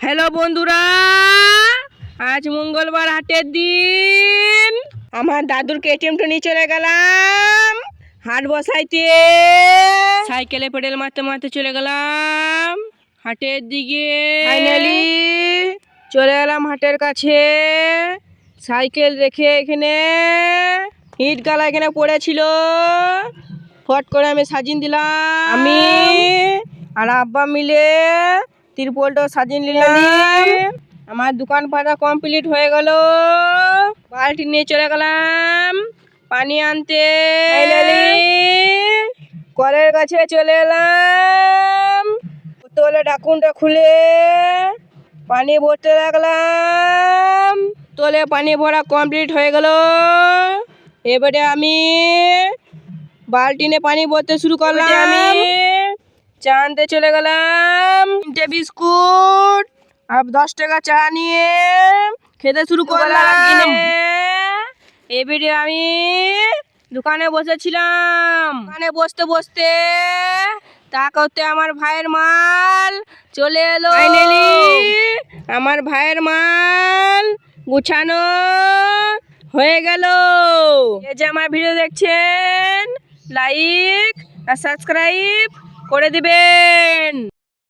Hello বন্ধুরা, আজ মঙ্গলবার হাটের দিন। আমার দাদুর কেটিএমটা নিয়ে চলে গেলাম হাট বসাইতে। সাইকেলে পেডেল মারতে মারতে চলে গেলাম হাটের দিকে। ফাইনালি চলে এলাম হাটের কাছে। সাইকেল রেখে এখানে ইট গালা এখানে পড়েছিল, ফট করে আমি সাজিয়ে দিলাম। আমি আর আব্বা মিলে তিরপলটা সাজিয়ে নিলাম। আমার দোকান পাতা কমপ্লিট হয়ে গেল। বালতি নিয়ে চলে গেলাম পানি আনতে। কলের কাছে চলে এলাম, বোতলে ঢাকুনটা খুলে পানি ভরতে লাগলাম। তোলে পানি ভরা কমপ্লিট হয়ে গেল। এবারে আমি বালতি নিয়ে পানি ভরতে শুরু করলাম। আমি চা আনতে চলে গেলাম। 3টে বিস্কুট আর 10 টাকা চা নিয়ে খেতে শুরু করলাম। এবারে আমি দোকানে বসেছিলাম। দোকানে বসতে বসতে তা করতে আমার ভাইয়ের মাল চলে এলো। ফাইনালি আমার ভাইয়ের মাল গুছানো হয়ে গেল। এই যে আমার ভিডিও দেখছেন, লাইক আর সাবস্ক্রাইব করে দিবেন।